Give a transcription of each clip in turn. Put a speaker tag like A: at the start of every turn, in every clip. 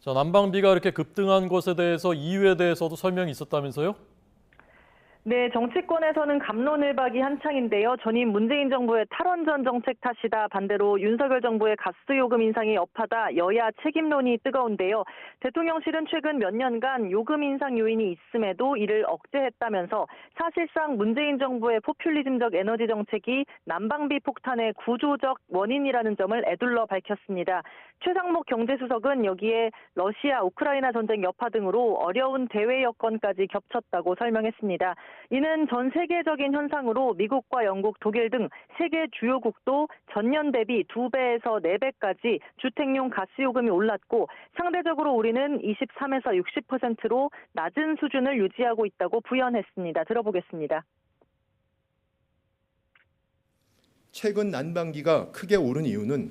A: 자, 난방비가 이렇게 급등한 것에 대해서 이유에 대해서도 설명이 있었다면서요?
B: 네, 정치권에서는 갑론을박이 한창인데요. 전임 문재인 정부의 탈원전 정책 탓이다. 반대로 윤석열 정부의 가스요금 인상이 여파다. 여야 책임론이 뜨거운데요. 대통령실은 최근 몇 년간 요금 인상 요인이 있음에도 이를 억제했다면서 사실상 문재인 정부의 포퓰리즘적 에너지 정책이 난방비 폭탄의 구조적 원인이라는 점을 에둘러 밝혔습니다. 최상목 경제수석은 여기에 러시아, 우크라이나 전쟁 여파 등으로 어려운 대외 여건까지 겹쳤다고 설명했습니다. 이는 전 세계적인 현상으로 미국과 영국, 독일 등 세계 주요국도 전년 대비 2배에서 4배까지 주택용 가스요금이 올랐고 상대적으로 우리는 23에서 60%로 낮은 수준을 유지하고 있다고 부연했습니다. 들어보겠습니다.
C: 최근 난방비가 크게 오른 이유는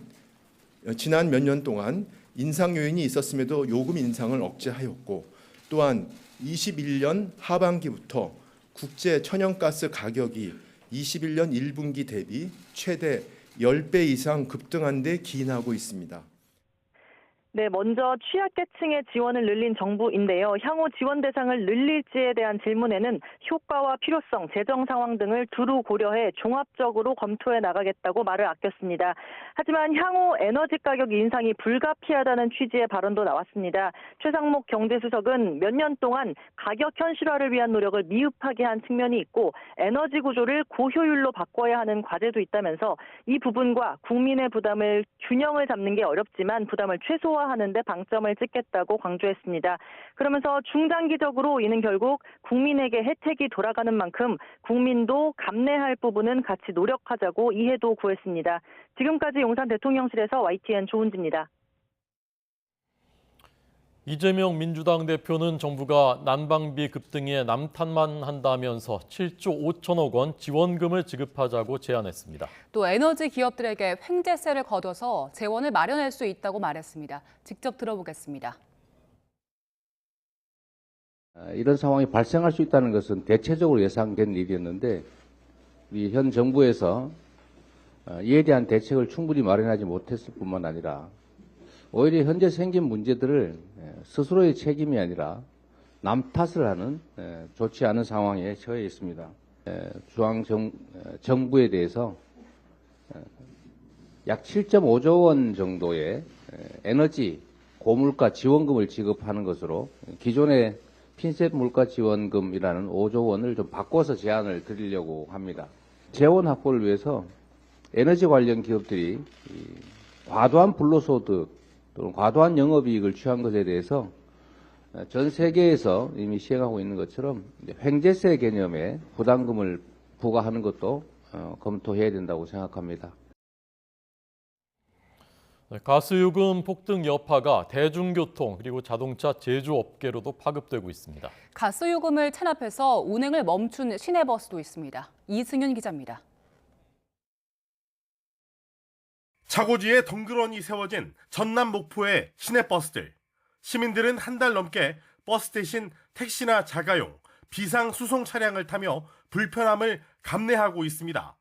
C: 지난 몇 년 동안 인상 요인이 있었음에도 요금 인상을 억제하였고 또한 21년 하반기부터 국제 천연가스 가격이 21년 1분기 대비 최대 10배 이상 급등한 데 기인하고 있습니다.
B: 네, 먼저 취약계층의 지원을 늘린 정부인데요. 향후 지원 대상을 늘릴지에 대한 질문에는 효과와 필요성, 재정 상황 등을 두루 고려해 종합적으로 검토해 나가겠다고 말을 아꼈습니다. 하지만 향후 에너지 가격 인상이 불가피하다는 취지의 발언도 나왔습니다. 최상목 경제수석은 몇 년 동안 가격 현실화를 위한 노력을 미흡하게 한 측면이 있고 에너지 구조를 고효율로 바꿔야 하는 과제도 있다면서 이 부분과 국민의 부담을 균형을 잡는 게 어렵지만 부담을 최소화하는 데 방점을 찍겠다고 강조했습니다. 그러면서 중장기적으로 이는 결국 국민에게 혜택이 돌아가는 만큼 국민도 감내할 부분은 같이 노력하자고 이해도 구했습니다. 지금까지 용산 대통령실에서 YTN 조은지입니다.
A: 이재명 민주당 대표는 정부가 난방비 급등에 남탓만 한다면서 7조 5천억 원 지원금을 지급하자고 제안했습니다.
D: 또 에너지 기업들에게 횡재세를 걷어서 재원을 마련할 수 있다고 말했습니다. 직접 들어보겠습니다.
E: 이런 상황이 발생할 수 있다는 것은 대체적으로 예상된 일이었는데 우리 현 정부에서 이에 대한 대책을 충분히 마련하지 못했을 뿐만 아니라 오히려 현재 생긴 문제들을 스스로의 책임이 아니라 남 탓을 하는 좋지 않은 상황에 처해 있습니다. 중앙정부에 대해서 약 7.5조 원 정도의 에너지 고물가 지원금을 지급하는 것으로 기존의 핀셋 물가 지원금이라는 5조 원을 좀 바꿔서 제안을 드리려고 합니다. 재원 확보를 위해서 에너지 관련 기업들이 과도한 불로소득 또는 과도한 영업이익을 취한 것에 대해서 전 세계에서 이미 시행하고 있는 것처럼 횡재세 개념의 부담금을 부과하는 것도 검토해야 된다고 생각합니다.
A: 가스요금 폭등 여파가 대중교통 그리고 자동차 제조업계로도 파급되고 있습니다.
D: 가스요금을 체납해서 운행을 멈춘 시내버스도 있습니다. 이승윤 기자입니다.
F: 차고지에 덩그러니 세워진 전남 목포의 시내버스들. 시민들은 한 달 넘게 버스 대신 택시나 자가용, 비상 수송 차량을 타며 불편함을 감내하고 있습니다.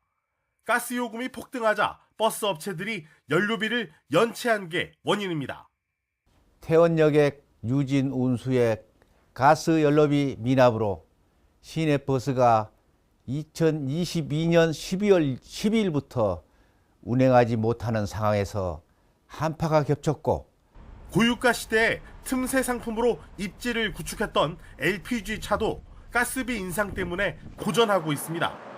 F: 가스요금이 폭등하자 버스 업체들이 연료비를 연체한 게 원인입니다.
G: 태원역의 유진 운수의 가스 연료비 미납으로 시내버스가 2022년 12월 12일부터 운행하지 못하는 상황에서 한파가 겹쳤고
F: 고유가 시대에 틈새 상품으로 입지를 구축했던 LPG 차도 가스비 인상 때문에 고전하고 있습니다.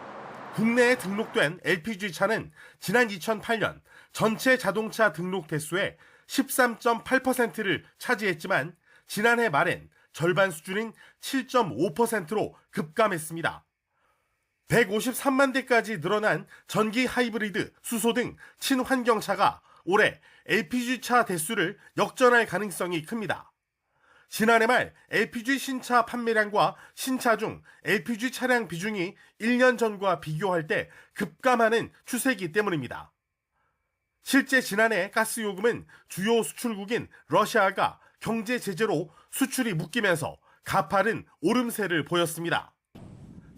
F: 국내에 등록된 LPG 차는 지난 2008년 전체 자동차 등록 대수의 13.8%를 차지했지만 지난해 말엔 절반 수준인 7.5%로 급감했습니다. 153만 대까지 늘어난 전기 하이브리드, 수소 등 친환경차가 올해 LPG차 대수를 역전할 가능성이 큽니다. 지난해 말 LPG 신차 판매량과 신차 중 LPG 차량 비중이 1년 전과 비교할 때 급감하는 추세이기 때문입니다. 실제 지난해 가스요금은 주요 수출국인 러시아가 경제 제재로 수출이 묶이면서 가파른 오름세를 보였습니다.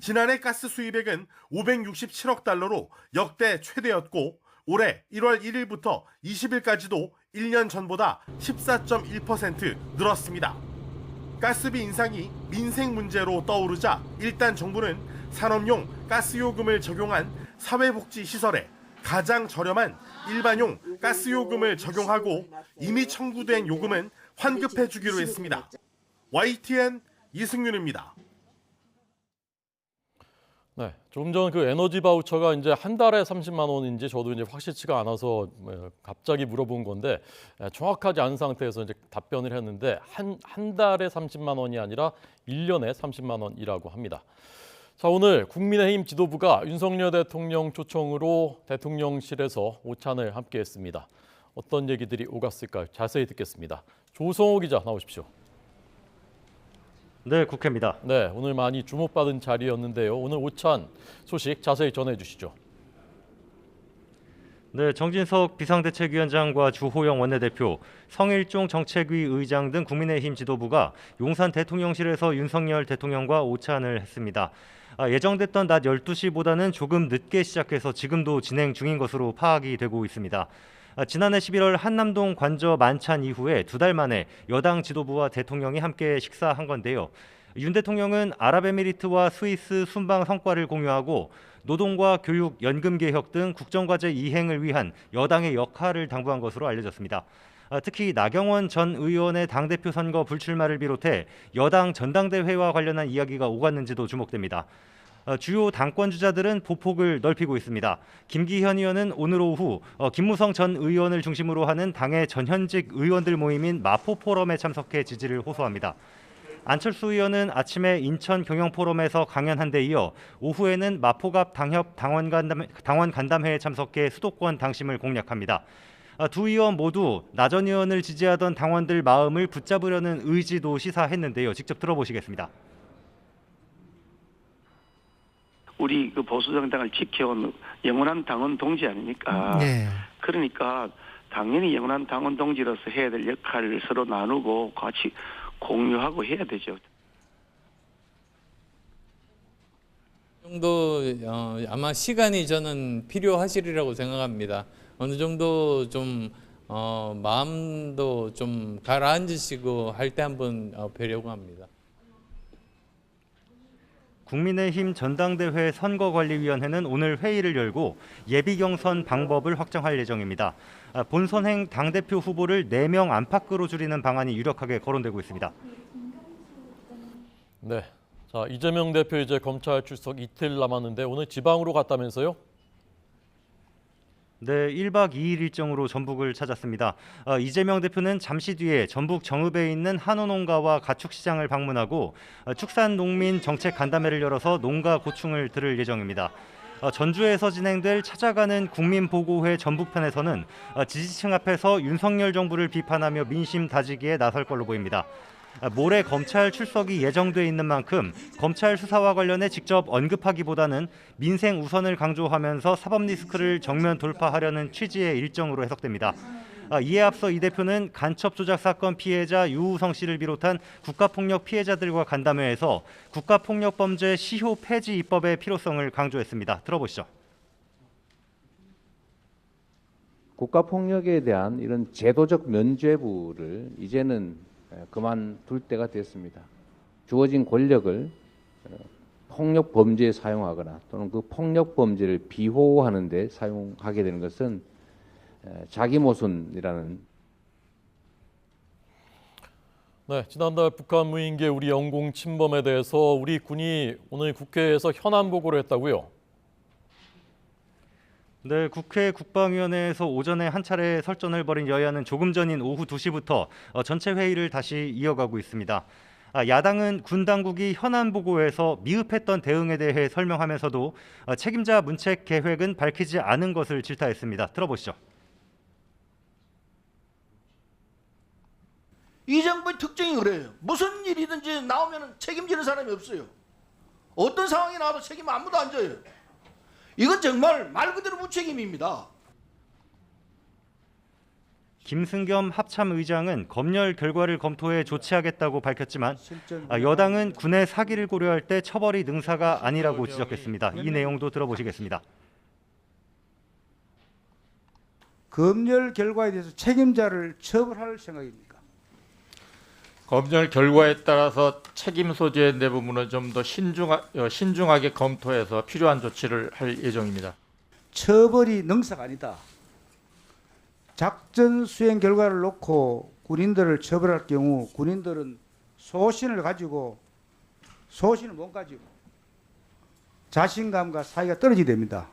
F: 지난해 가스 수입액은 567억 달러로 역대 최대였고 올해 1월 1일부터 20일까지도 1년 전보다 14.1% 늘었습니다. 가스비 인상이 민생 문제로 떠오르자 일단 정부는 산업용 가스요금을 적용한 사회복지시설에 가장 저렴한 일반용 가스요금을 적용하고 이미 청구된 요금은 환급해 주기로 했습니다. YTN 이승윤입니다.
A: 네, 조금 전 그 에너지 바우처가 이제 한 달에 30만 원인지 저도 이제 확실치가 않아서 갑자기 물어본 건데 정확하지 않은 상태에서 이제 답변을 했는데 한 달에 30만 원이 아니라 1년에 30만 원이라고 합니다. 자, 오늘 국민의힘 지도부가 윤석열 대통령 초청으로 대통령실에서 오찬을 함께했습니다. 어떤 얘기들이 오갔을까요? 자세히 듣겠습니다. 조성호 기자 나오십시오.
H: 네, 국회입니다.
A: 네, 오늘 많이 주목받은 자리였는데요. 오늘 오찬 소식 자세히 전해주시죠.
H: 네, 정진석 비상대책위원장과 주호영 원내대표, 성일종 정책위 의장 등 국민의힘 지도부가 용산 대통령실에서 윤석열 대통령과 오찬을 했습니다. 예정됐던 낮 12시보다는 조금 늦게 시작해서 지금도 진행 중인 것으로 파악이 되고 있습니다. 지난해 11월 한남동 관저 만찬 이후에 2달 만에 여당 지도부와 대통령이 함께 식사한 건데요. 윤 대통령은 아랍에미리트와 스위스 순방 성과를 공유하고 노동과 교육, 연금 개혁 등 국정과제 이행을 위한 여당의 역할을 당부한 것으로 알려졌습니다. 특히 나경원 전 의원의 당대표 선거 불출마를 비롯해 여당 전당대회와 관련한 이야기가 오갔는지도 주목됩니다. 주요 당권 주자들은 보폭을 넓히고 있습니다. 김기현 의원은 오늘 오후 김무성 전 의원을 중심으로 하는 당의 전현직 의원들 모임인 마포 포럼에 참석해 지지를 호소합니다. 안철수 의원은 아침에 인천 경영 포럼에서 강연한 데 이어 오후에는 마포갑 당협 당원 간담회에 참석해 수도권 당심을 공략합니다. 두 의원 모두 나 전 의원을 지지하던 당원들 마음을 붙잡으려는 의지도 시사했는데요. 직접 들어보시겠습니다.
I: 우리 그 보수 정당을 지켜온 영원한 당원 동지 아닙니까?
J: 네.
I: 그러니까 당연히 영원한 당원 동지로서 해야 될 역할을 서로 나누고 같이 공유하고 해야 되죠.
J: 정도 아마 시간이 저는 필요하시리라고 생각합니다. 어느 정도 좀 마음도 좀 가라앉으시고 할 때 한번 뵈려고 합니다.
H: 국민의힘 전당대회 선거관리위원회는 오늘 회의를 열고 예비경선 방법을 확정할 예정입니다. 본선행 당대표 후보를 4명 안팎으로 줄이는 방안이 유력하게 거론되고 있습니다.
A: 네, 자 이재명 대표 이제 검찰 출석 이틀 남았는데 오늘 지방으로 갔다면서요?
H: 네, 1박 2일 일정으로 전북을 찾았습니다. 이재명 대표는 잠시 뒤에 전북 정읍에 있는 한우농가와 가축시장을 방문하고 축산농민 정책 간담회를 열어서 농가 고충을 들을 예정입니다. 전주에서 진행될 찾아가는 국민보고회 전북편에서는 지지층 앞에서 윤석열 정부를 비판하며 민심 다지기에 나설 걸로 보입니다. 모레 검찰 출석이 예정돼 있는 만큼 검찰 수사와 관련해 직접 언급하기보다는 민생 우선을 강조하면서 사법 리스크를 정면 돌파하려는 취지의 일정으로 해석됩니다. 이에 앞서 이 대표는 간첩 조작 사건 피해자 유우성 씨를 비롯한 국가폭력 피해자들과 간담회에서 국가폭력범죄 시효 폐지 입법의 필요성을 강조했습니다. 들어보시죠.
E: 국가폭력에 대한 이런 제도적 면죄부를 이제는 그만둘 때가 됐습니다. 주어진 권력을 폭력 범죄에 사용하거나 또는 그 폭력 범죄를 비호하는 데 사용하게 되는 것은 자기 모순이라는.
A: 네, 지난달 북한 무인기 우리 영공 침범에 대해서 우리 군이 오늘 국회에서 현안 보고를 했다고요?
H: 네, 국회 국방위원회에서 오전에 한 차례 설전을 벌인 여야는 조금 전인 오후 2시부터 전체 회의를 다시 이어가고 있습니다. 야당은 군 당국이 현안 보고에서 미흡했던 대응에 대해 설명하면서도 책임자 문책 계획은 밝히지 않은 것을 질타했습니다. 들어보시죠.
K: 이 정부의 특징이 그래요. 무슨 일이든지 나오면 책임지는 사람이 없어요. 어떤 상황이 나와도 책임 아무도 안 져요. 이건 정말 말 그대로 무책임입니다.
H: 김승겸 합참의장은 검열 결과를 검토해 조치하겠다고 밝혔지만 여당은 군의 사기를 고려할 때 처벌이 능사가 아니라고 지적했습니다. 이 내용도 들어보시겠습니다.
L: 검열 결과에 대해서 책임자를 처벌할 생각입니까?
M: 검열 결과에 따라서 책임 소재의 내부분은 좀 더 신중하게 검토해서 필요한 조치를 할 예정입니다.
L: 처벌이 능사가 아니다. 작전 수행 결과를 놓고 군인들을 처벌할 경우 군인들은 소신을 못 가지고 자신감과 사이가 떨어지게 됩니다.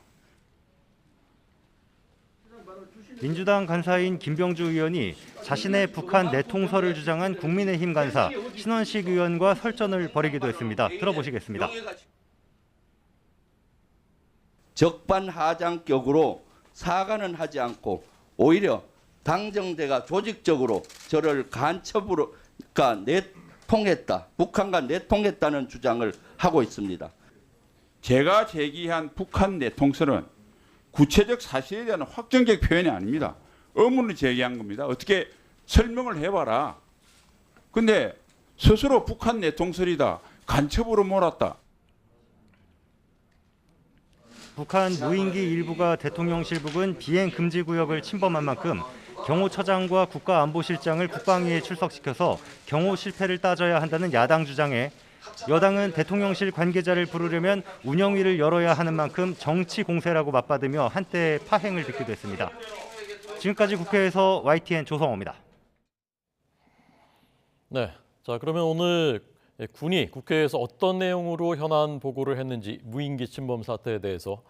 H: 민주당 간사인 김병주 의원이 자신의 북한 내통설을 주장한 국민의힘 간사 신원식 의원과 설전을 벌이기도 했습니다. 들어보시겠습니다.
N: 적반하장격으로 사과는 하지 않고 오히려 당정대가 조직적으로 저를 내통했다, 북한과 내통했다는 주장을 하고 있습니다.
O: 제가 제기한 북한 내통설은 구체적 사실에 대한 확정적 표현이 아닙니다. 의문을 제기한 겁니다. 어떻게 설명을 해봐라. 근데 스스로 북한 내통설이다, 간첩으로 몰았다.
H: 북한 무인기 일부가 대통령실 부근 비행 금지 구역을 침범한 만큼 경호처장과 국가안보실장을 국방위에 출석시켜서 경호 실패를 따져야 한다는 야당 주장에 여당은 대통령실 관계자를 부르려면 운영위를 열어야 하는 만큼 정치 공세라고 맞받으며 한때 파행을 빚기도 했습니다. 지금까지 국회에서 YTN 조성호입니다.
A: 네, 자 그러면 오늘 군이 국회에서 어떤 내용으로 현안 보고를 했는지 무인기 침범 사태에 대해서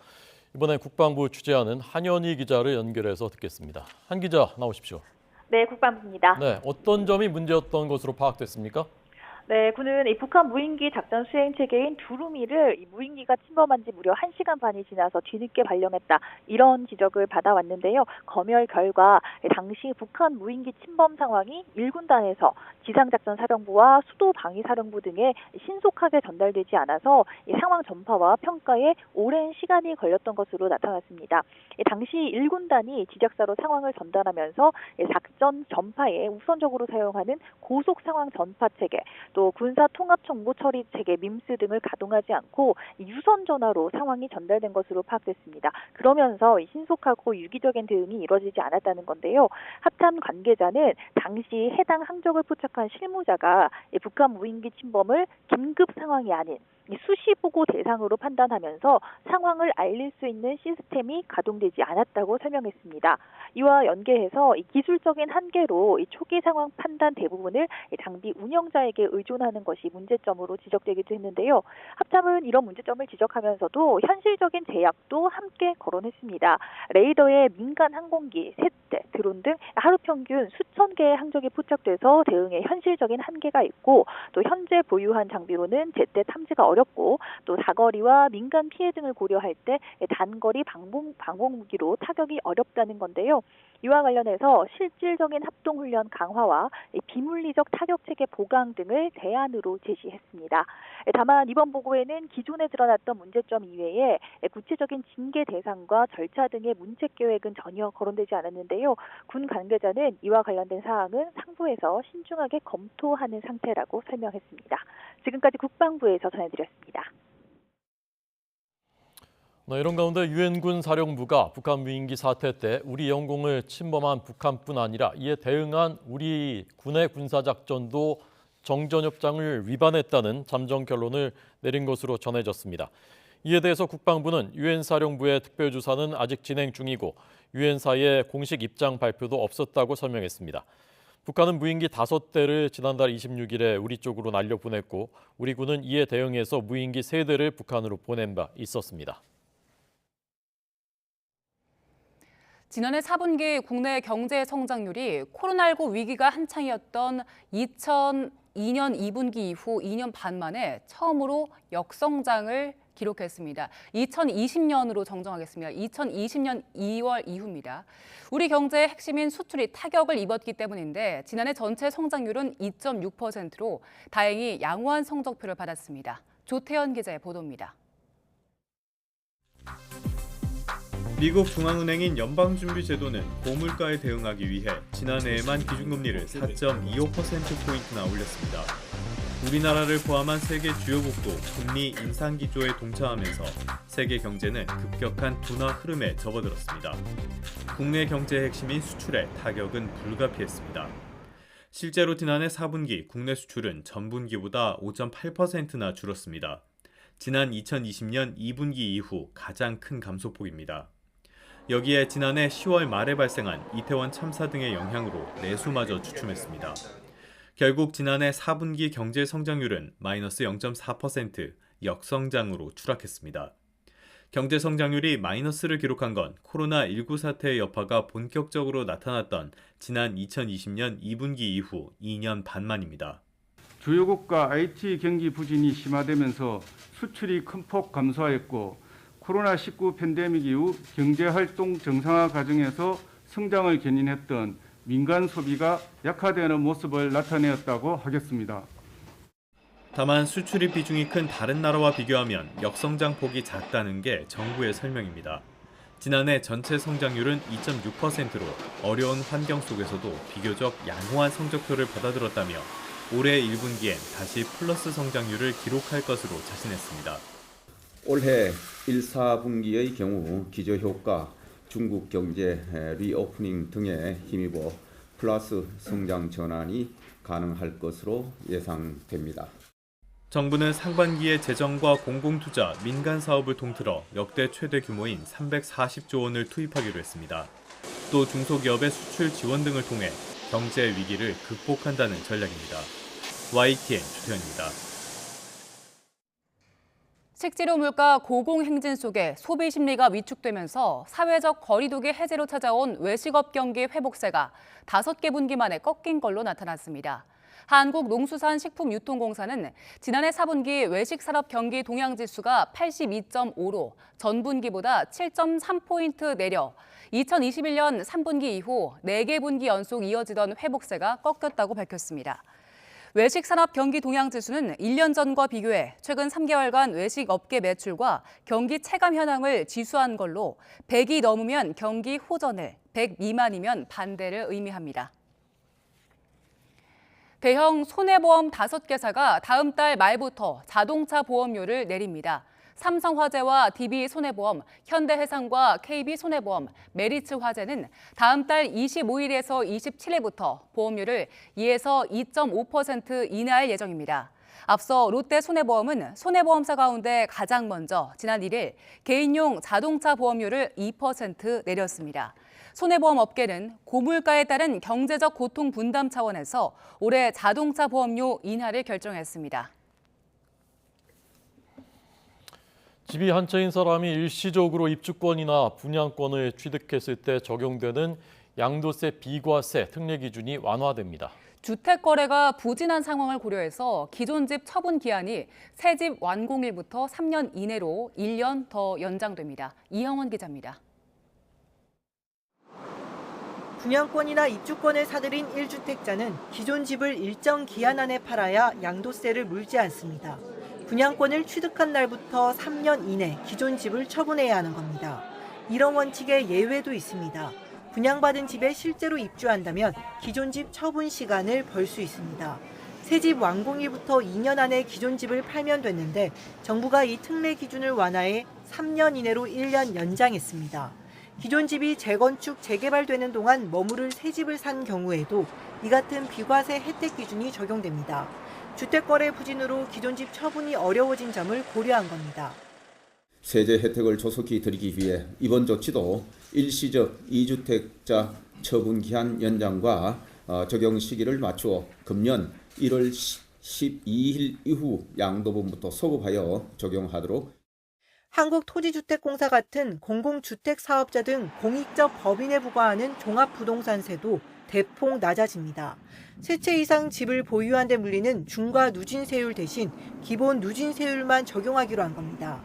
A: 이번에 국방부 취재하는 한연희 기자를 연결해서 듣겠습니다. 한 기자 나오십시오.
P: 네, 국방부입니다.
A: 네, 어떤 점이 문제였던 것으로 파악됐습니까?
P: 네, 군은 이 북한 무인기 작전 수행 체계인 두루미를 이 무인기가 침범한 지 무려 1시간 반이 지나서 뒤늦게 발령했다. 이런 지적을 받아왔는데요. 검열 결과 당시 북한 무인기 침범 상황이 1군단에서 지상작전사령부와 수도방위사령부 등에 신속하게 전달되지 않아서 이 상황 전파와 평가에 오랜 시간이 걸렸던 것으로 나타났습니다. 당시 1군단이 지적사로 상황을 전달하면서 작전 전파에 우선적으로 사용하는 고속 상황 전파 체계, 또 군사 통합 정보 처리 체계 밈스 등을 가동하지 않고 유선 전화로 상황이 전달된 것으로 파악됐습니다. 그러면서 신속하고 유기적인 대응이 이루어지지 않았다는 건데요. 합참 관계자는 당시 해당 항적을 포착한 실무자가 북한 무인기 침범을 긴급 상황이 아닌 수시 보고 대상으로 판단하면서 상황을 알릴 수 있는 시스템이 가동되지 않았다고 설명했습니다. 이와 연계해서 기술적인 한계로 초기 상황 판단 대부분을 장비 운영자에게 의존하는 것이 문제점으로 지적되기도 했는데요. 합참은 이런 문제점을 지적하면서도 현실적인 제약도 함께 거론했습니다. 레이더에 민간 항공기, 셋대, 드론 등 하루 평균 수천 개의 항적이 포착돼서 대응에 현실적인 한계가 있고, 또 현재 보유한 장비로는 제때 탐지가 어렵고, 또 사거리와 민간 피해 등을 고려할 때 단거리 방공 무기로 타격이 어렵다는 건데요. 이와 관련해서 실질적인 합동훈련 강화와 비물리적 타격체계 보강 등을 대안으로 제시했습니다. 다만 이번 보고에는 기존에 드러났던 문제점 이외에 구체적인 징계 대상과 절차 등의 문책 계획은 전혀 거론되지 않았는데요. 군 관계자는 이와 관련된 사항은 상부에서 신중하게 검토하는 상태라고 설명했습니다. 지금까지 국방부에서 전해드렸습니다.
A: 네, 이런 가운데 유엔군 사령부가 북한 무인기 사태 때 우리 영공을 침범한 북한뿐 아니라 이에 대응한 우리 군의 군사작전도 정전협정을 위반했다는 잠정 결론을 내린 것으로 전해졌습니다. 이에 대해서 국방부는 유엔 사령부의 특별조사는 아직 진행 중이고 유엔사의 공식 입장 발표도 없었다고 설명했습니다. 북한은 무인기 5대를 지난달 26일에 우리 쪽으로 날려보냈고 우리 군은 이에 대응해서 무인기 3대를 북한으로 보낸 바 있었습니다.
D: 지난해 4분기 국내 경제 성장률이 코로나19 위기가 한창이었던 2002년 2분기 이후 2년 반 만에 처음으로 역성장을 기록했습니다. 2020년으로 정정하겠습니다. 2020년 2월 이후입니다. 우리 경제의 핵심인 수출이 타격을 입었기 때문인데 지난해 전체 성장률은 2.6%로 다행히 양호한 성적표를 받았습니다. 조태현 기자의 보도입니다.
Q: 미국 중앙은행인 연방준비제도는 고물가에 대응하기 위해 지난해에만 기준금리를 4.25%포인트나 올렸습니다. 우리나라를 포함한 세계 주요국도 금리 인상 기조에 동참하면서 세계 경제는 급격한 둔화 흐름에 접어들었습니다. 국내 경제의 핵심인 수출에 타격은 불가피했습니다. 실제로 지난해 4분기 국내 수출은 전분기보다 5.8%나 줄었습니다. 지난 2020년 2분기 이후 가장 큰 감소폭입니다. 여기에 지난해 10월 말에 발생한 이태원 참사 등의 영향으로 내수마저 주춤했습니다. 결국 지난해 4분기 경제 성장률은 마이너스 0.4%, 역성장으로 추락했습니다. 경제 성장률이 마이너스를 기록한 건 코로나19 사태의 여파가 본격적으로 나타났던 지난 2020년 2분기 이후 2년 반 만입니다.
R: 주요국가 IT 경기 부진이 심화되면서 수출이 큰 폭 감소하였고 코로나19 팬데믹 이후 경제활동 정상화 과정에서 성장을 견인했던 민간 소비가 약화되는 모습을 나타내었다고 하겠습니다.
Q: 다만 수출입 비중이 큰 다른 나라와 비교하면 역성장 폭이 작다는 게 정부의 설명입니다. 지난해 전체 성장률은 2.6%로 어려운 환경 속에서도 비교적 양호한 성적표를 받아들었다며 올해 1분기엔 다시 플러스 성장률을 기록할 것으로 자신했습니다.
S: 올해 1, 4분기의 경우 기저효과, 중국 경제 리오프닝 등에 힘입어 플러스 성장 전환이 가능할 것으로 예상됩니다.
Q: 정부는 상반기에 재정과 공공투자, 민간 사업을 통틀어 역대 최대 규모인 340조 원을 투입하기로 했습니다. 또 중소기업의 수출 지원 등을 통해 경제 위기를 극복한다는 전략입니다. YTN 주태현입니다.
D: 식재료 물가 고공행진 속에 소비 심리가 위축되면서 사회적 거리두기 해제로 찾아온 외식업 경기 회복세가 5개 분기 만에 꺾인 걸로 나타났습니다. 한국농수산식품유통공사는 지난해 4분기 외식산업 경기 동향지수가 82.5로 전분기보다 7.3포인트 내려 2021년 3분기 이후 4개 분기 연속 이어지던 회복세가 꺾였다고 밝혔습니다. 외식산업 경기 동향지수는 1년 전과 비교해 최근 3개월간 외식업계 매출과 경기 체감 현황을 지수한 걸로 100이 넘으면 경기 호전을, 100 미만이면 반대를 의미합니다. 대형 손해보험 5개사가 다음 달 말부터 자동차 보험료를 내립니다. 삼성화재와 DB손해보험, 현대해상과 KB손해보험, 메리츠화재는 다음 달 25일에서 27일부터 보험료를 2에서 2.5% 인하할 예정입니다. 앞서 롯데손해보험은 손해보험사 가운데 가장 먼저 지난 1일 개인용 자동차 보험료를 2% 내렸습니다. 손해보험 업계는 고물가에 따른 경제적 고통 분담 차원에서 올해 자동차 보험료 인하를 결정했습니다.
A: 집이 한 채인 사람이 일시적으로 입주권이나 분양권을 취득했을 때 적용되는 양도세 비과세 특례 기준이 완화됩니다.
D: 주택 거래가 부진한 상황을 고려해서 기존 집 처분 기한이 새 집 완공일부터 3년 이내로 1년 더 연장됩니다. 이형원 기자입니다.
T: 분양권이나 입주권을 사들인 1주택자는 기존 집을 일정 기한 안에 팔아야 양도세를 물지 않습니다. 분양권을 취득한 날부터 3년 이내 기존 집을 처분해야 하는 겁니다. 이런 원칙에 예외도 있습니다. 분양받은 집에 실제로 입주한다면 기존 집 처분 시간을 벌 수 있습니다. 새 집 완공일부터 2년 안에 기존 집을 팔면 됐는데 정부가 이 특례 기준을 완화해 3년 이내로 1년 연장했습니다. 기존 집이 재건축, 재개발되는 동안 머무를 새 집을 산 경우에도 이 같은 비과세 혜택 기준이 적용됩니다. 주택거래 부진으로 기존 집 처분이 어려워진 점을 고려한 겁니다.
S: 세제 혜택을 조속히 드리기 위해 이번 조치도 일시적 2주택자 처분 기한 연장과 적용 시기를 맞추어 금년 1월 12일 이후 양도분부터 소급하여 적용하도록.
T: 한국토지주택공사 같은 공공주택 사업자 등 공익적 법인에 부과하는 종합부동산세도 대폭 낮아집니다. 세 채 이상 집을 보유한 데 물리는 중과 누진세율 대신 기본 누진세율만 적용하기로 한 겁니다.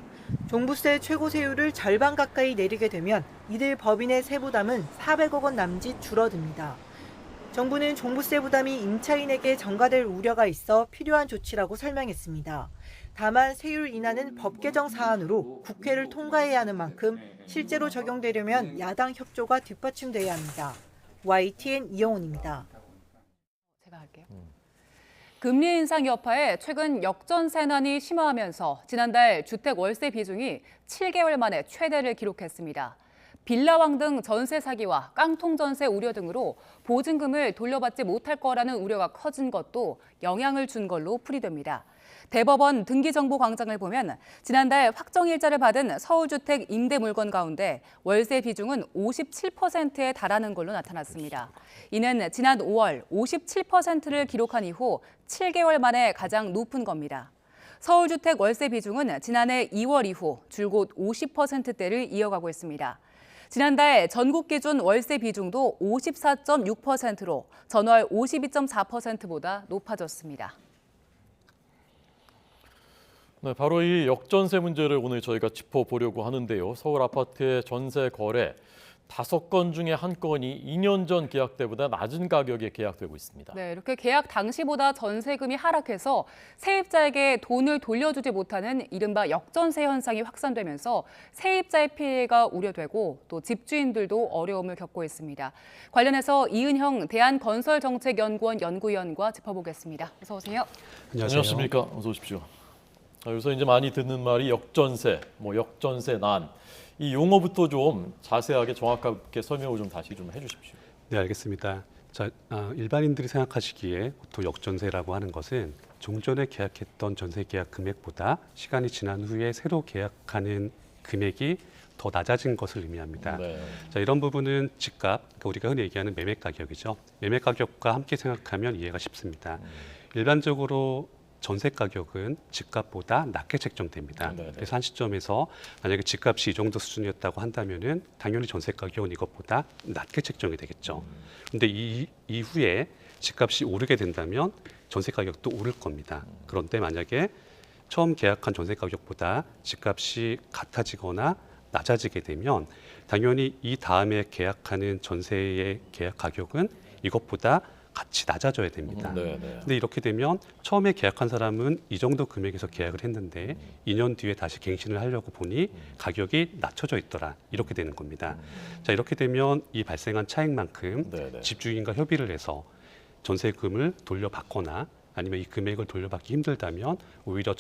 T: 종부세 최고세율을 절반 가까이 내리게 되면 이들 법인의 세부담은 400억 원 남짓 줄어듭니다. 정부는 종부세 부담이 임차인에게 전가될 우려가 있어 필요한 조치라고 설명했습니다. 다만 세율 인하는 법 개정 사안으로 국회를 통과해야 하는 만큼 실제로 적용되려면 야당 협조가 뒷받침돼야 합니다. YTN 이영훈입니다.
D: 제가 할게요. 금리 인상 여파에 최근 역전세난이 심화하면서 지난달 주택 월세 비중이 7개월 만에 최대를 기록했습니다. 빌라왕 등 전세 사기와 깡통 전세 우려 등으로 보증금을 돌려받지 못할 거라는 우려가 커진 것도 영향을 준 걸로 풀이됩니다. 대법원 등기정보광장을 보면 지난달 확정일자를 받은 서울주택 임대물건 가운데 월세 비중은 57%에 달하는 걸로 나타났습니다. 이는 지난 5월 57%를 기록한 이후 7개월 만에 가장 높은 겁니다. 서울주택 월세 비중은 지난해 2월 이후 줄곧 50%대를 이어가고 있습니다. 지난달 전국 기준 월세 비중도 54.6%로 전월 52.4%보다 높아졌습니다.
A: 네, 바로 이 역전세 문제를 오늘 저희가 짚어보려고 하는데요. 서울 아파트의 전세 거래 5건 중에 1건이 2년 전 계약 때보다 낮은 가격에 계약되고 있습니다.
D: 네, 이렇게 계약 당시보다 전세금이 하락해서 세입자에게 돈을 돌려주지 못하는 이른바 역전세 현상이 확산되면서 세입자의 피해가 우려되고 또 집주인들도 어려움을 겪고 있습니다. 관련해서 이은형 대한건설정책연구원 연구위원과 짚어보겠습니다. 어서 오세요.
A: 안녕하십니까. 어서 오십시오. 요새 이제 많이 듣는 말이 역전세, 역전세난. 이 용어부터 좀 자세하게 정확하게 설명을 좀 다시 좀 해주십시오.
U: 네, 알겠습니다. 자, 일반인들이 생각하시기에 보통 역전세라고 하는 것은 종전에 계약했던 전세 계약 금액보다 시간이 지난 후에 새로 계약하는 금액이 더 낮아진 것을 의미합니다.
A: 네.
U: 자, 이런 부분은 집값, 그러니까 우리가 흔히 얘기하는 매매 가격이죠. 매매 가격과 함께 생각하면 이해가 쉽습니다. 일반적으로 전세 가격은 집값보다 낮게 책정됩니다.
A: 네네.
U: 그래서 한 시점에서 만약에 집값이 이 정도 수준이었다고 한다면은 당연히 전세 가격은 이것보다 낮게 책정이 되겠죠. 그런데 이 이후에 집값이 오르게 된다면 전세 가격도 오를 겁니다. 그런데 만약에 처음 계약한 전세 가격보다 집값이 같아지거나 낮아지게 되면 당연히 이 다음에 계약하는 전세의 계약 가격은 이것보다 같이 낮아져야 됩니다. 근데 이렇게 되면 처음에 계약한 사람은 이 정도 금액에서 계약을 했는데 2년 뒤에 다시 갱신을 하려고 보니 가격이 낮춰져 있더라. 이렇게 되는 겁니다. 자, 이렇게 되면 이 발생한 차익만큼 집주인과 협의를 해서 전세금을 돌려받거나 아니면 이 금액을 돌려받기 힘들다면 오히려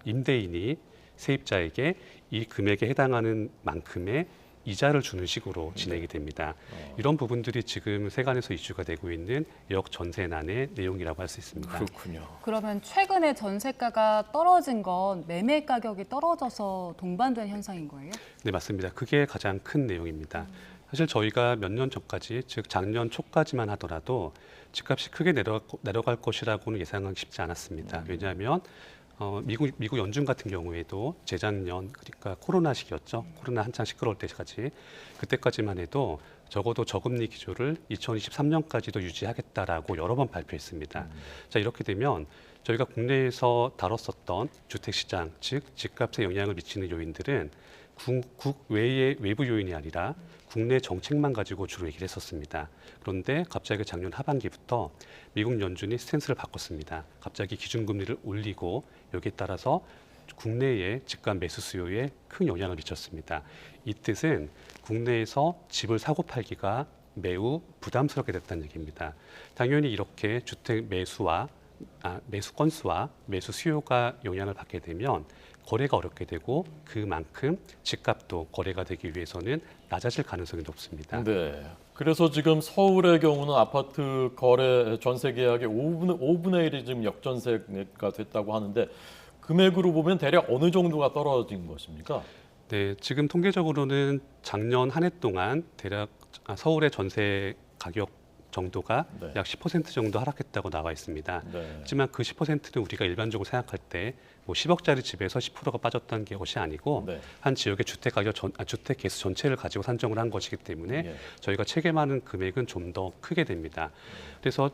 U: 임대인이 세입자에게 이 금액에 해당하는 만큼의 이자를 주는 식으로 진행이 됩니다. 이런 부분들이 지금 세간에서 이슈가 되고 있는 역전세난의 내용이라고 할 수 있습니다.
A: 그렇군요.
D: 그러면 최근에 전세가가 떨어진 건 매매 가격이 떨어져서 동반된 현상인 거예요?
U: 네, 맞습니다. 그게 가장 큰 내용입니다. 사실 저희가 몇 년 전까지, 즉 작년 초까지만 하더라도 집값이 크게 내려갈 것이라고는 예상하기 쉽지 않았습니다. 왜냐하면 미국 연준 같은 경우에도 재작년, 그러니까 코로나 시기였죠. 코로나 한창 시끄러울 때까지, 그때까지만 해도 적어도 저금리 기조를 2023년까지도 유지하겠다라고 여러 번 발표했습니다. 자, 이렇게 되면 저희가 국내에서 다뤘었던 주택시장, 즉 집값에 영향을 미치는 요인들은 국외의 외부 요인이 아니라 국내 정책만 가지고 주로 얘기를 했었습니다. 그런데 갑자기 작년 하반기부터 미국 연준이 스탠스를 바꿨습니다. 갑자기 기준금리를 올리고 여기에 따라서 국내의 집값 매수 수요에 큰 영향을 미쳤습니다. 이 뜻은 국내에서 집을 사고 팔기가 매우 부담스럽게 됐다는 얘기입니다. 당연히 이렇게 주택 매수 건수와 매수 수요가 영향을 받게 되면 거래가 어렵게 되고 그만큼 집값도 거래가 되기 위해서는 낮아질 가능성이 높습니다.
A: 네. 그래서 지금 서울의 경우는 아파트 거래 전세 계약의 5분의 1이 지금 역전세가 됐다고 하는데 금액으로 보면 대략 어느 정도가 떨어진 것입니까?
U: 네, 지금 통계적으로는 작년 한 해 동안 대략 서울의 전세 가격 정도가 약 10% 정도 하락했다고 나와 있습니다. 하지만 그 10%는 우리가 일반적으로 생각할 때 10억짜리 집에서 10%가 빠졌다는 것이 아니고 한 지역의 주택 개수 전체를 가지고 산정을 한 것이기 때문에 저희가 체감하는 금액은 좀 더 크게 됩니다. 그래서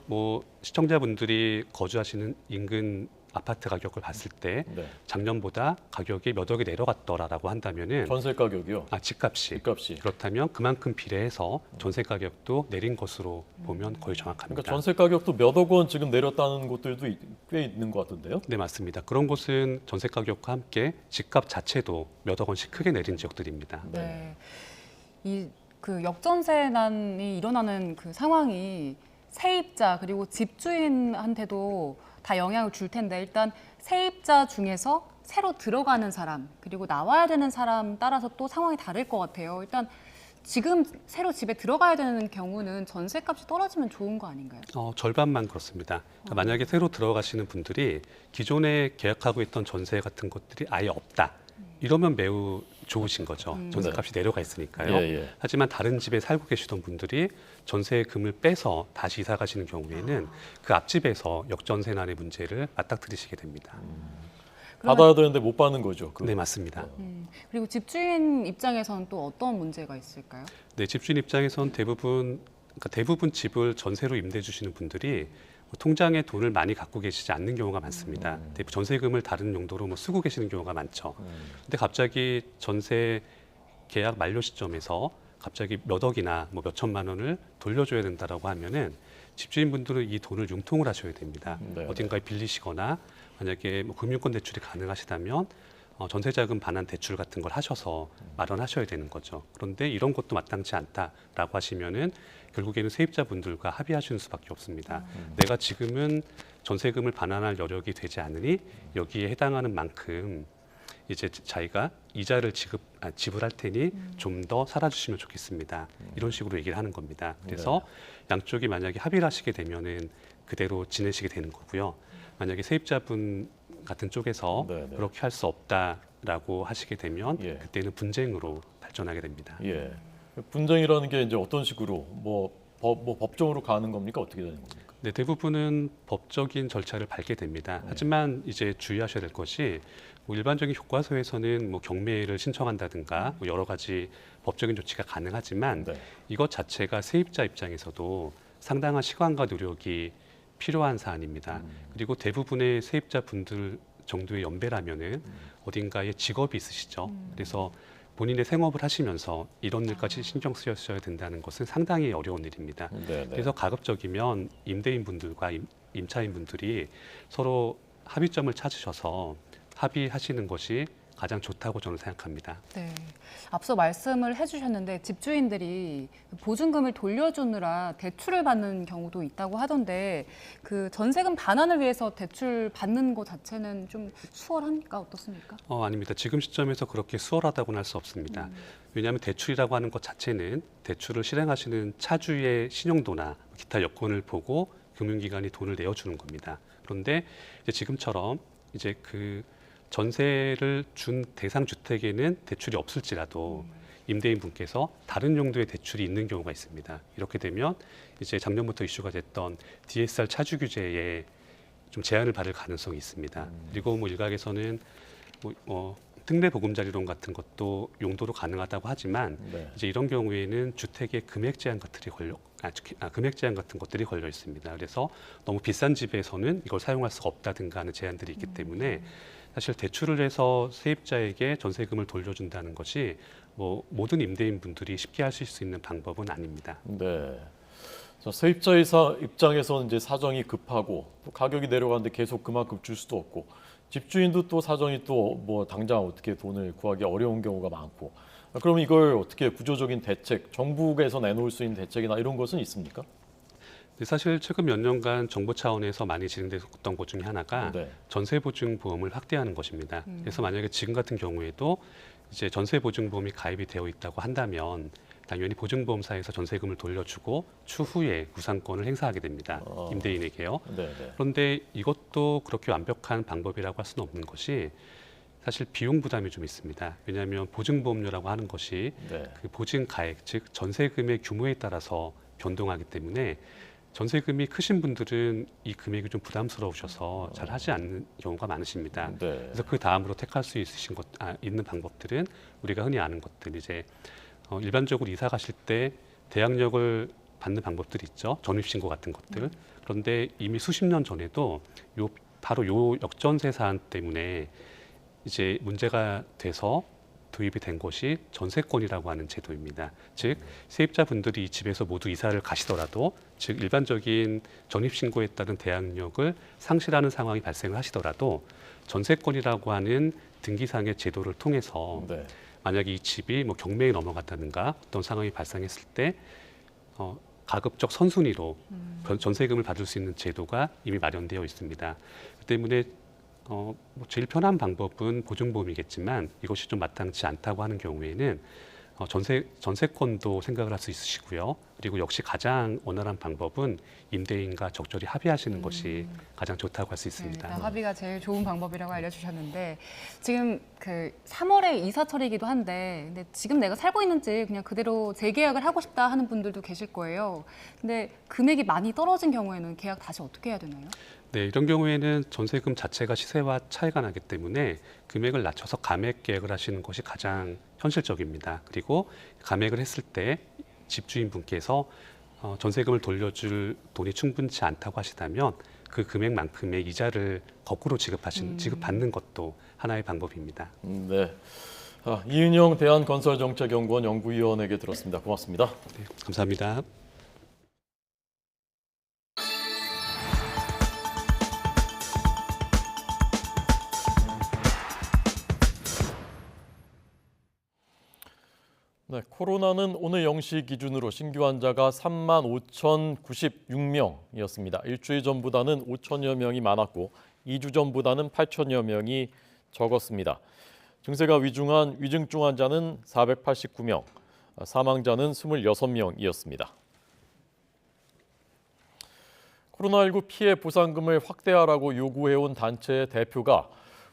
U: 시청자분들이 거주하시는 인근 아파트 가격을 봤을 때 작년보다 가격이 몇 억이 내려갔더라라고 한다면은
A: 전세 가격이요?
U: 집값이. 그렇다면 그만큼 비례해서 전세 가격도 내린 것으로 보면 거의 정확합니다.
A: 그러니까 전세 가격도 몇 억 원 지금 내렸다는 곳들도 꽤 있는 것 같은데요?
U: 네, 맞습니다. 그런 곳은 전세 가격과 함께 집값 자체도 몇 억 원씩 크게 내린 지역들입니다.
D: 네. 그 역전세난이 일어나는 그 상황이 세입자 그리고 집주인한테도 다 영향을 줄 텐데 일단 세입자 중에서 새로 들어가는 사람 그리고 나와야 되는 사람 따라서 또 상황이 다를 것 같아요. 일단 지금 새로 집에 들어가야 되는 경우는 전세값이 떨어지면 좋은 거 아닌가요?
U: 절반만 그렇습니다. 그러니까 만약에 새로 들어가시는 분들이 기존에 계약하고 있던 전세 같은 것들이 아예 없다. 이러면 매우 좋으신 거죠. 전세값이 내려가 있으니까요. 하지만 다른 집에 살고 계시던 분들이 전세금을 빼서 다시 이사 가시는 경우에는 그 앞집에서 역전세난의 문제를 맞닥뜨리시게 됩니다.
A: 받아야 되는데 못 받는 거죠.
U: 네, 맞습니다.
D: 그리고 집주인 입장에서는 또 어떤 문제가 있을까요?
U: 네, 집주인 입장에선 대부분 집을 전세로 임대해 주시는 분들이 통장에 돈을 많이 갖고 계시지 않는 경우가 많습니다. 대부분 전세금을 다른 용도로 쓰고 계시는 경우가 많죠. 근데 갑자기 전세 계약 만료 시점에서 갑자기 몇 억이나 몇 천만 원을 돌려줘야 된다라고 하면은 집주인분들은 이 돈을 융통을 하셔야 됩니다. 어딘가에 빌리시거나 만약에 금융권 대출이 가능하시다면 전세자금 반환 대출 같은 걸 하셔서 마련하셔야 되는 거죠. 그런데 이런 것도 마땅치 않다라고 하시면은 결국에는 세입자분들과 합의하시는 수밖에 없습니다. 내가 지금은 전세금을 반환할 여력이 되지 않으니 여기에 해당하는 만큼 이제 자기가 이자를 지불할 테니 좀 더 살아주시면 좋겠습니다. 이런 식으로 얘기를 하는 겁니다. 그래서 양쪽이 만약에 합의를 하시게 되면은 그대로 지내시게 되는 거고요. 만약에 세입자분 같은 쪽에서 그렇게 할 수 없다라고 하시게 되면 그때는 분쟁으로 발전하게 됩니다.
A: 분쟁이라는 게 이제 어떤 식으로 법정으로 가는 겁니까? 어떻게 되는 겁니까?
U: 네, 대부분은 법적인 절차를 밟게 됩니다. 하지만 이제 주의하셔야 될 것이 일반적인 교과서에서는 경매를 신청한다든가 여러 가지 법적인 조치가 가능하지만 이것 자체가 세입자 입장에서도 상당한 시간과 노력이 필요한 사안입니다. 그리고 대부분의 세입자분들 정도의 연배라면은 어딘가에 직업이 있으시죠. 그래서 본인의 생업을 하시면서 이런 일까지 신경 쓰셔야 된다는 것은 상당히 어려운 일입니다. 그래서 가급적이면 임대인분들과 임차인분들이 서로 합의점을 찾으셔서 합의하시는 것이 가장 좋다고 저는 생각합니다.
D: 네, 앞서 말씀을 해주셨는데 집주인들이 보증금을 돌려주느라 대출을 받는 경우도 있다고 하던데 그 전세금 반환을 위해서 대출 받는 것 자체는 좀 수월합니까? 어떻습니까?
U: 아닙니다. 지금 시점에서 그렇게 수월하다고는 할 수 없습니다. 왜냐하면 대출이라고 하는 것 자체는 대출을 실행하시는 차주의 신용도나 기타 여건을 보고 금융기관이 돈을 내어주는 겁니다. 그런데 이제 지금처럼 이제 그 전세를 준 대상 주택에는 대출이 없을지라도 임대인 분께서 다른 용도의 대출이 있는 경우가 있습니다. 이렇게 되면 이제 작년부터 이슈가 됐던 DSR 차주 규제에 좀 제한을 받을 가능성이 있습니다. 그리고 일각에서는 특례 보금자리론 같은 것도 용도로 가능하다고 하지만 이제 이런 경우에는 주택의 금액 제한 같은 것들이 걸려 있습니다. 그래서 너무 비싼 집에서는 이걸 사용할 수가 없다든가 하는 제한들이 있기 때문에 사실 대출을 해서 세입자에게 전세금을 돌려준다는 것이 모든 임대인 분들이 쉽게 하실 수 있는 방법은 아닙니다.
A: 네. 세입자 입장에서는 이제 사정이 급하고 또 가격이 내려가는데 계속 그만큼 줄 수도 없고 집주인도 또 사정이 또 당장 어떻게 돈을 구하기 어려운 경우가 많고 그러면 이걸 어떻게 구조적인 대책, 정부에서 내놓을 수 있는 대책이나 이런 것은 있습니까?
U: 네, 사실 최근 몇 년간 정부 차원에서 많이 진행됐던 것 중에 하나가 전세보증보험을 확대하는 것입니다. 그래서 만약에 지금 같은 경우에도 이제 전세보증보험이 가입이 되어 있다고 한다면 당연히 보증보험사에서 전세금을 돌려주고 추후에 구상권을 행사하게 됩니다. 임대인에게요. 그런데 이것도 그렇게 완벽한 방법이라고 할 수는 없는 것이 사실 비용 부담이 좀 있습니다. 왜냐하면 보증보험료라고 하는 것이 그 보증 가액, 즉 전세금의 규모에 따라서 변동하기 때문에 전세금이 크신 분들은 이 금액이 좀 부담스러우셔서 잘 하지 않는 경우가 많으십니다. 그래서 그 다음으로 택할 수 있는 방법들은 우리가 흔히 아는 것들, 이제 일반적으로 이사 가실 때 대항력을 받는 방법들이 있죠. 전입신고 같은 것들. 그런데 이미 수십 년 전에도 바로 요 역전세 사안 때문에 이제 문제가 돼서 도입이 된 것이 전세권이라고 하는 제도입니다. 즉 세입자분들이 이 집에서 모두 이사를 가시더라도, 즉 일반적인 전입신고에 따른 대항력을 상실하는 상황이 발생을 하시더라도 전세권이라고 하는 등기상의 제도를 통해서 만약에 이 집이 경매에 넘어갔다든가 어떤 상황이 발생했을 때 가급적 선순위로 전세금을 받을 수 있는 제도가 이미 마련되어 있습니다. 그 때문에 뭐 제일 편한 방법은 보증보험이겠지만 이것이 좀 마땅치 않다고 하는 경우에는 전세권도 생각을 할 수 있으시고요. 그리고 역시 가장 원활한 방법은 임대인과 적절히 합의하시는 것이 가장 좋다고 할 수 있습니다.
D: 네, 합의가 제일 좋은 방법이라고 알려주셨는데 지금 그 3월에 이사철이기도 한데 근데 지금 내가 살고 있는지 그냥 그대로 재계약을 하고 싶다 하는 분들도 계실 거예요. 근데 금액이 많이 떨어진 경우에는 계약 다시 어떻게 해야 되나요?
U: 네, 이런 경우에는 전세금 자체가 시세와 차이가 나기 때문에 금액을 낮춰서 감액 계약을 하시는 것이 가장 현실적입니다. 그리고 감액을 했을 때 집주인분께서 전세금을 돌려줄 돈이 충분치 않다고 하시다면 그 금액만큼의 이자를 거꾸로 지급받는 것도 하나의 방법입니다.
A: 네. 이은영 대한건설정책연구원 연구위원에게 들었습니다. 고맙습니다.
U: 네, 감사합니다.
A: 네, 코로나는 오늘 0시 기준으로 신규 환자가 35,096명이었습니다. 일주일 전보다는 5천여 명이 많았고 2주 전보다는 8천여 명이 적었습니다. 증세가 위중한 위중증 환자는 489명, 사망자는 26명이었습니다. 코로나19 피해 보상금을 확대하라고 요구해온 단체의 대표가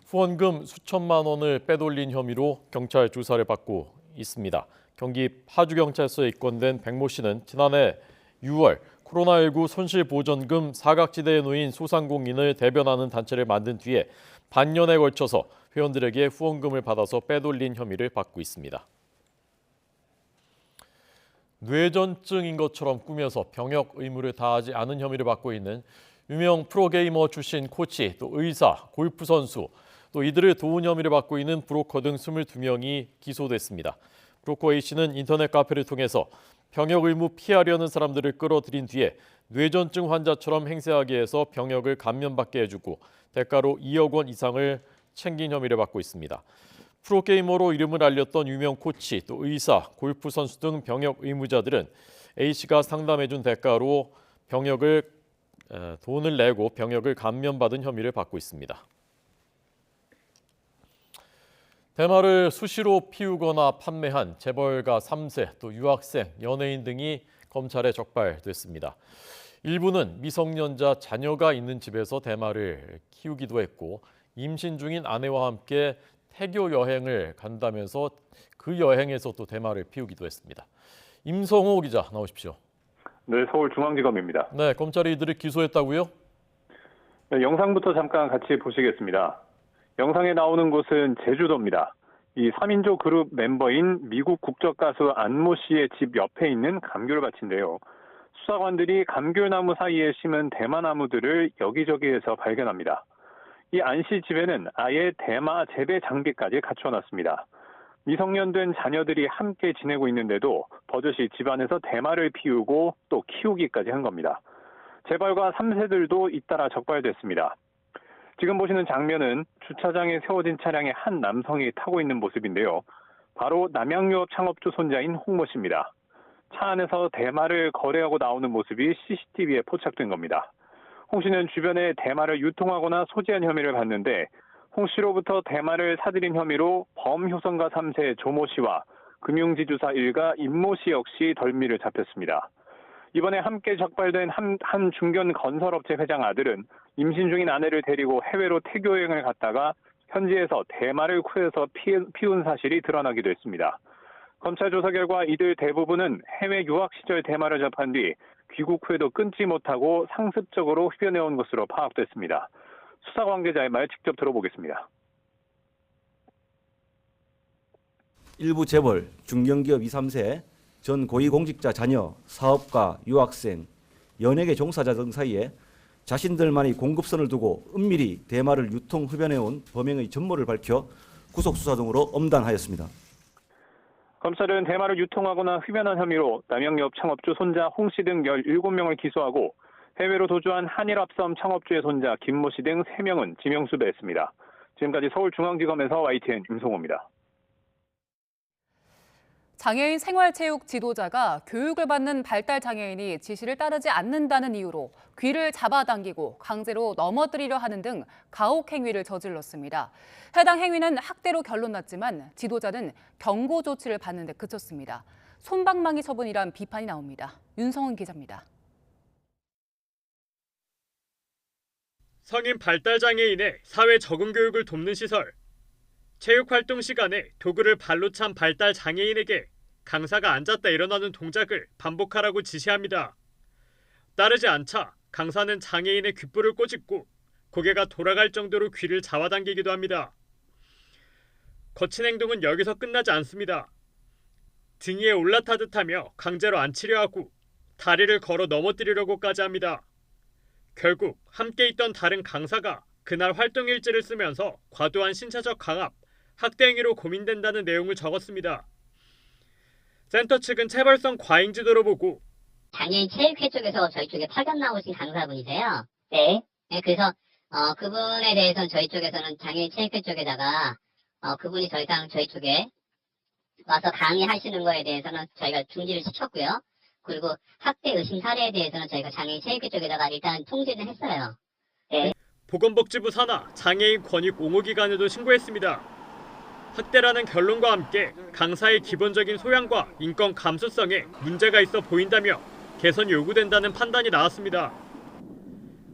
A: 후원금 수천만 원을 빼돌린 혐의로 경찰 조사를 받고 있습니다. 경기 파주경찰서에 입건된 백모 씨는 지난해 6월 코로나19 손실보전금 사각지대에 놓인 소상공인을 대변하는 단체를 만든 뒤에 반년에 걸쳐서 회원들에게 후원금을 받아서 빼돌린 혐의를 받고 있습니다. 뇌전증인 것처럼 꾸며서 병역 의무를 다하지 않은 혐의를 받고 있는 유명 프로게이머 출신 코치, 또 의사, 골프 선수, 또 이들을 도운 혐의를 받고 있는 브로커 등 22명이 기소됐습니다. 브로커 A씨는 인터넷 카페를 통해서 병역 의무 피하려는 사람들을 끌어들인 뒤에 뇌전증 환자처럼 행세하게 해서 병역을 감면받게 해주고 대가로 2억 원 이상을 챙긴 혐의를 받고 있습니다. 프로게이머로 이름을 알렸던 유명 코치, 또 의사, 골프 선수 등 병역 의무자들은 A씨가 상담해준 대가로 돈을 내고 병역을 감면받은 혐의를 받고 있습니다. 대마를 수시로 피우거나 판매한 재벌가 3세, 또 유학생, 연예인 등이 검찰에 적발됐습니다. 일부는 미성년자 자녀가 있는 집에서 대마를 키우기도 했고 임신 중인 아내와 함께 태교 여행을 간다면서 그 여행에서 또 대마를 피우기도 했습니다. 임성호 기자 나오십시오.
C: 네, 서울중앙지검입니다.
A: 네, 검찰이 이들을 기소했다고요?
C: 네, 영상부터 잠깐 같이 보시겠습니다. 영상에 나오는 곳은 제주도입니다. 이 3인조 그룹 멤버인 미국 국적 가수 안모 씨의 집 옆에 있는 감귤밭인데요. 수사관들이 감귤나무 사이에 심은 대마나무들을 여기저기에서 발견합니다. 이 안 씨 집에는 아예 대마 재배 장비까지 갖춰놨습니다. 미성년된 자녀들이 함께 지내고 있는데도 버젓이 집안에서 대마를 피우고 또 키우기까지 한 겁니다. 재벌가 3세들도 잇따라 적발됐습니다. 지금 보시는 장면은 주차장에 세워진 차량에 한 남성이 타고 있는 모습인데요. 바로 남양유업 창업주 손자인 홍모 씨입니다. 차 안에서 대마를 거래하고 나오는 모습이 CCTV에 포착된 겁니다. 홍 씨는 주변에 대마를 유통하거나 소지한 혐의를 받는데 홍 씨로부터 대마를 사들인 혐의로 범효성가 3세 조모 씨와 금융지주사 일가 임모 씨 역시 덜미를 잡혔습니다. 이번에 함께 적발된 한 중견 건설업체 회장 아들은 임신 중인 아내를 데리고 해외로 태교여행을 갔다가 현지에서 대마를 쿠에서 피운 사실이 드러나기도 했습니다. 검찰 조사 결과 이들 대부분은 해외 유학 시절 대마를 접한 뒤 귀국 후에도 끊지 못하고 상습적으로 흡연해온 것으로 파악됐습니다. 수사 관계자의 말 직접 들어보겠습니다.
V: 일부 재벌, 중견기업 2, 3세, 전 고위공직자 자녀, 사업가, 유학생, 연예계 종사자 등 사이에 자신들만의 공급선을 두고 은밀히 대마를 유통 흡연해온 범행의 전모를 밝혀 구속수사 등으로 엄단하였습니다.
C: 검찰은 대마를 유통하거나 흡연한 혐의로 남양유업 창업주 손자 홍 씨 등 17명을 기소하고 해외로 도주한 한일합섬 창업주의 손자 김모 씨 등 3명은 지명수배했습니다. 지금까지 서울중앙지검에서 YTN 임성호입니다.
D: 장애인 생활체육 지도자가 교육을 받는 발달 장애인이 지시를 따르지 않는다는 이유로 귀를 잡아당기고 강제로 넘어뜨리려 하는 등 가혹 행위를 저질렀습니다. 해당 행위는 학대로 결론 났지만 지도자는 경고 조치를 받는 데 그쳤습니다. 솜방망이 처분이란 비판이 나옵니다. 윤성훈 기자입니다.
B: 성인 발달 장애인의 사회 적응 교육을 돕는 시설. 체육활동 시간에 도구를 발로 찬 발달 장애인에게 강사가 앉았다 일어나는 동작을 반복하라고 지시합니다. 따르지 않자 강사는 장애인의 귓불을 꼬집고 고개가 돌아갈 정도로 귀를 잡아당기기도 합니다. 거친 행동은 여기서 끝나지 않습니다. 등 위에 올라타듯 하며 강제로 앉히려 하고 다리를 걸어 넘어뜨리려고까지 합니다. 결국 함께 있던 다른 강사가 그날 활동 일지를 쓰면서 과도한 신체적 강압, 학대 행위로 고민된다는 내용을 적었습니다. 센터 측은 체벌성 과잉 지도로 보고
G: 장애인 체육회 쪽에서 저희 쪽에 파견 나오신 강사분이세요. 네. 그래서 그분에 대해서는 저희 쪽에서는 장애인 체육회 쪽에다가 그분이 더 이상 저희 쪽에 와서 강의하시는 거에 대해서는 저희가 중지를 시켰고요. 그리고 학대 의심 사례에 대해서는 저희가 장애인 체육회 쪽에다가 일단 통지는 했어요. 네.
B: 보건복지부 산하 장애인 권익 옹호기관에도 신고했습니다. 학대라는 결론과 함께 강사의 기본적인 소양과 인권 감수성에 문제가 있어 보인다며 개선이 요구된다는 판단이 나왔습니다.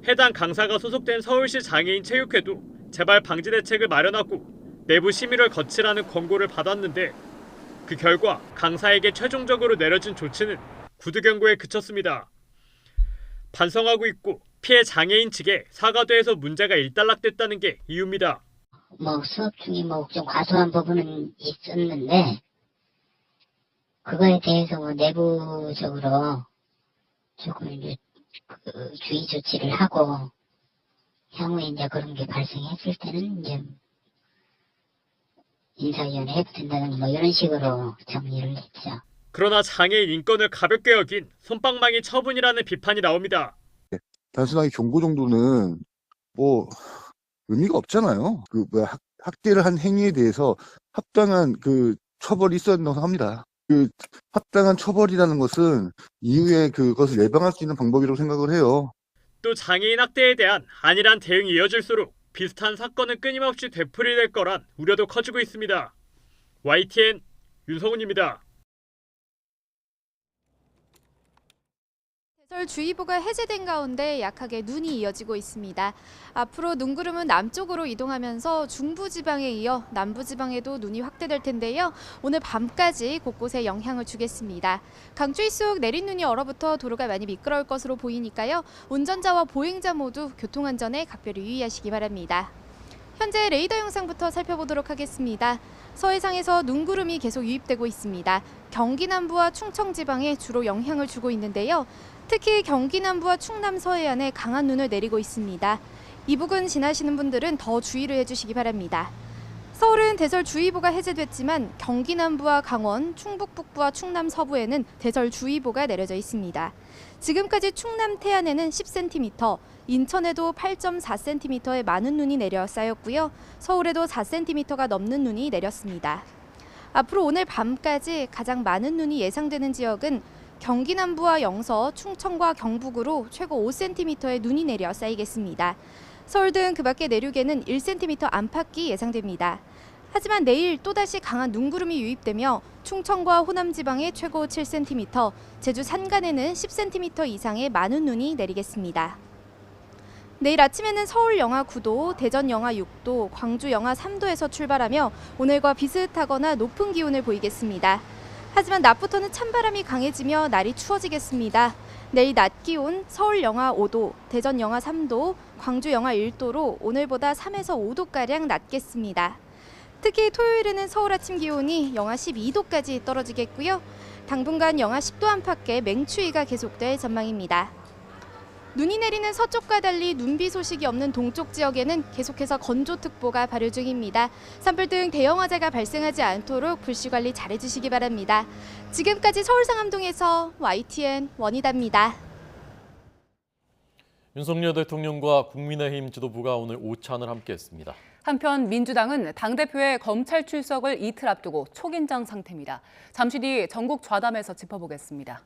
B: 해당 강사가 소속된 서울시 장애인 체육회도 재발 방지 대책을 마련하고 내부 심의를 거치라는 권고를 받았는데 그 결과 강사에게 최종적으로 내려진 조치는 구두 경고에 그쳤습니다. 반성하고 있고 피해 장애인 측에 사과돼서 문제가 일단락됐다는 게 이유입니다.
G: 수업 중에 좀 과소한 부분은 있었는데 그거에 대해서 내부적으로 조금 이제 주의 조치를 하고 향후에 이제 그런 게 발생했을 때는 이제 인사위원회 해도 된다는 이런 식으로 정리를 했죠.
B: 그러나 장애인 인권을 가볍게 여긴 솜방망이 처분이라는 비판이 나옵니다.
W: 단순하게 경고 정도는 의미가 없잖아요. 학대를 한 행위에 대해서 합당한 처벌이 있어야 된다고 합니다. 합당한 처벌이라는 것은 이후에 그것을 예방할 수 있는 방법이라고 생각을 해요.
B: 또 장애인 학대에 대한 안일한 대응이 이어질수록 비슷한 사건은 끊임없이 되풀이될 거란 우려도 커지고 있습니다. YTN 윤성훈입니다.
X: 대설주의보가 해제된 가운데 약하게 눈이 이어지고 있습니다. 앞으로 눈구름은 남쪽으로 이동하면서 중부지방에 이어 남부지방에도 눈이 확대될 텐데요. 오늘 밤까지 곳곳에 영향을 주겠습니다. 강추위 속 내린 눈이 얼어붙어 도로가 많이 미끄러울 것으로 보이니까요. 운전자와 보행자 모두 교통안전에 각별히 유의하시기 바랍니다. 현재 레이더 영상부터 살펴보도록 하겠습니다. 서해상에서 눈구름이 계속 유입되고 있습니다. 경기 남부와 충청 지방에 주로 영향을 주고 있는데요. 특히 경기 남부와 충남 서해안에 강한 눈을 내리고 있습니다. 이 부근 지나시는 분들은 더 주의를 해주시기 바랍니다. 서울은 대설주의보가 해제됐지만 경기 남부와 강원, 충북 북부와 충남 서부에는 대설주의보가 내려져 있습니다. 지금까지 충남 태안에는 10cm, 인천에도 8.4cm의 많은 눈이 내려 쌓였고요. 서울에도 4cm가 넘는 눈이 내렸습니다. 앞으로 오늘 밤까지 가장 많은 눈이 예상되는 지역은 경기 남부와 영서, 충청과 경북으로 최고 5cm의 눈이 내려 쌓이겠습니다. 서울 등 그 밖의 내륙에는 1cm 안팎이 예상됩니다. 하지만 내일 또다시 강한 눈구름이 유입되며 충청과 호남 지방에 최고 7cm, 제주 산간에는 10cm 이상의 많은 눈이 내리겠습니다. 내일 아침에는 서울 영하 9도, 대전 영하 6도, 광주 영하 3도에서 출발하며 오늘과 비슷하거나 높은 기온을 보이겠습니다. 하지만 낮부터는 찬바람이 강해지며 날이 추워지겠습니다. 내일 낮 기온 서울 영하 5도, 대전 영하 3도, 광주 영하 1도로 오늘보다 3에서 5도가량 낮겠습니다. 특히 토요일에는 서울 아침 기온이 영하 12도까지 떨어지겠고요. 당분간 영하 10도 안팎의 맹추위가 계속될 전망입니다. 눈이 내리는 서쪽과 달리 눈비 소식이 없는 동쪽 지역에는 계속해서 건조특보가 발효 중입니다. 산불 등 대형 화재가 발생하지 않도록 불씨 관리 잘해주시기 바랍니다. 지금까지 서울 상암동에서 YTN 원희다입니다.
A: 윤석열 대통령과 국민의힘 지도부가 오늘 오찬을 함께했습니다.
D: 한편 민주당은 당대표의 검찰 출석을 이틀 앞두고 초긴장 상태입니다. 잠시 뒤 전국 좌담에서 짚어보겠습니다.